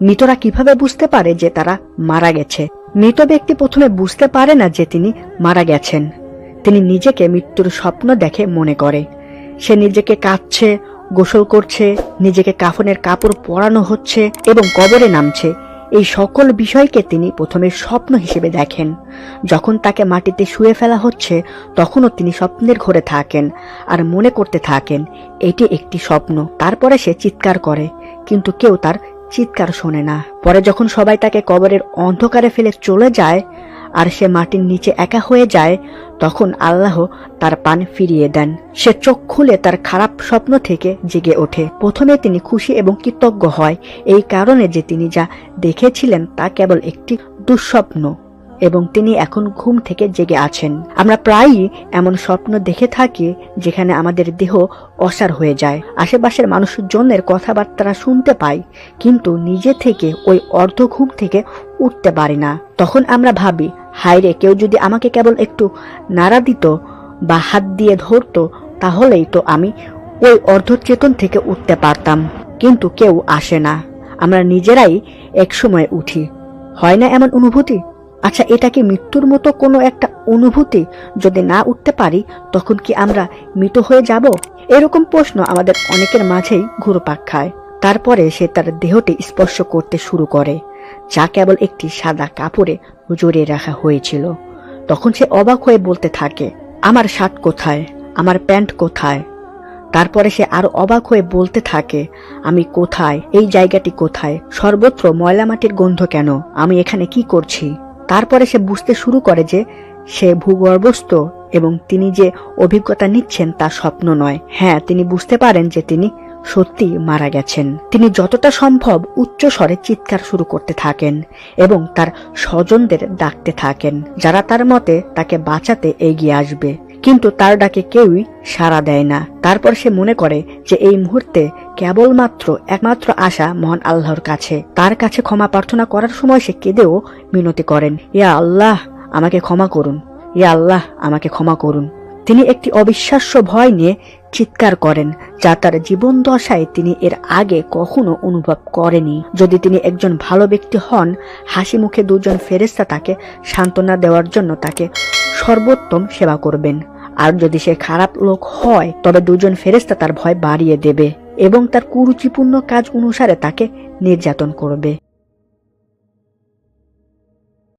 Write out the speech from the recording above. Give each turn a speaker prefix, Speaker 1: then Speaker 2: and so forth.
Speaker 1: মৃতরা কিভাবে বুঝতে পারে যে তারা মারা গেছে? মৃত ব্যক্তি প্রথমে বুঝতে পারে না যে তিনি মারা গেছেন। তিনি নিজেকে মৃত্যুর স্বপ্ন দেখে মনে করে। সে নিজেকে কাঁদছে, গোসল করছে, নিজেকে কাফনের কাপড় পরানো হচ্ছে এবং কবরে নামছে। এই সকল বিষয়কে তিনি প্রথমে স্বপ্ন হিসেবে দেখেন। যখন তাকে মাটিতে শুয়ে ফেলা হচ্ছে তখনও তিনি স্বপ্নের ঘরে থাকেন আর মনে করতে থাকেন এটি একটি স্বপ্ন। তারপরে সে চিৎকার করে, কিন্তু কেউ তার চিৎকার শোনে না। পরে যখন সবাই তাকে কবরের অন্ধকারে ফেলে চলে যায় আর সে মাটির নিচে একা হয়ে যায়, তখন আল্লাহ তার প্রাণ ফিরিয়ে দেন। সে চোখ খুলে তার খারাপ স্বপ্ন থেকে জেগে ওঠে। প্রথমে তিনি খুশি এবং কৃতজ্ঞ হয় এই কারণে যে তিনি যা দেখেছিলেন তা কেবল একটি দুঃস্বপ্ন এবং তিনি এখন ঘুম থেকে জেগে আছেন। আমরা প্রায়ই এমন স্বপ্ন দেখে থাকি যেখানে আমাদের দেহ অসাড় হয়ে যায়, আশেপাশের মানুষজনের কথাবার্তা শুনতে পাই, কিন্তু নিজে থেকে ওই অর্ধ ঘুম থেকে উঠতে পারি না। তখন আমরা ভাবি, হায়রে, কেউ যদি আমাকে কেবল একটু নাড়া দিত বা হাত দিয়ে ধরতো তাহলেই তো আমি ওই অর্ধচেতন থেকে উঠতে পারতাম। কিন্তু কেউ আসে না, আমরা নিজেরাই একসময় উঠি। হয় না এমন অনুভূতি? আচ্ছা, এটা কি মৃত্যুর মতো কোনো একটা অনুভূতি? যদি না উঠতে পারি তখন কি আমরা মৃত হয়ে যাব? এরকম প্রশ্ন আমাদের অনেকের মাঝেই ঘুরপাক খায়। তারপরে সে তার দেহটি স্পর্শ করতে শুরু করে, যা কেবল একটি সাদা কাপড়ে জড়িয়ে রাখা হয়েছিল। তখন সে অবাক হয়ে বলতে থাকে, আমার শার্ট কোথায়, আমার প্যান্ট কোথায়? তারপরে সে আরো অবাক হয়ে বলতে থাকে, আমি কোথায়, এই জায়গাটি কোথায়, সর্বত্র ময়লা মাটির গন্ধ কেন, আমি এখানে কি করছি? তারপরে সে বুঝতে শুরু করে যে সে ভূগর্ভস্থ এবং তিনি যে অভিজ্ঞতা নিচ্ছেন তা স্বপ্ন নয়। হ্যাঁ, তিনি বুঝতে পারেন যে তিনি সত্যি মারা গেছেন। তিনি যতটা সম্ভব উচ্চ স্বরে চিৎকার শুরু করতে থাকেন এবং তার স্বজনদের ডাকতে থাকেন, যারা তার মতে তাকে বাঁচাতে এগিয়ে আসবে, কিন্তু তার ডাকে কেউই সাড়া দেয় না। তারপর সে মনে করে যে এই মুহূর্তে কেবলমাত্র একমাত্র আশা মহান আল্লাহর কাছে। তার কাছে ক্ষমা প্রার্থনা করার সময় সে কেঁদেও মিনতি করেন, ইয়া আল্লাহ, আমাকে ক্ষমা করুন, ইয়া আল্লাহ, আমাকে ক্ষমা করুন। তিনি একটি অবিশ্বাস্য ভয় নিয়ে চিৎকার করেন, যা তার জীবন দশায় তিনি এর আগে কখনো অনুভব করেনি। যদি তিনি একজন ভালো ব্যক্তি হন, হাসি মুখে দুজন ফেরেশতা তাকে সান্ত্বনা দেওয়ার জন্য তাকে সর্বোত্তম সেবা করবেন। আর যদি সে খারাপ লোক হয় তবে দুজন ফেরেশতা তার ভয় বাড়িয়ে দেবে এবং তার কুরুচিপূর্ণ কাজ অনুসারে তাকে নির্যাতন করবে।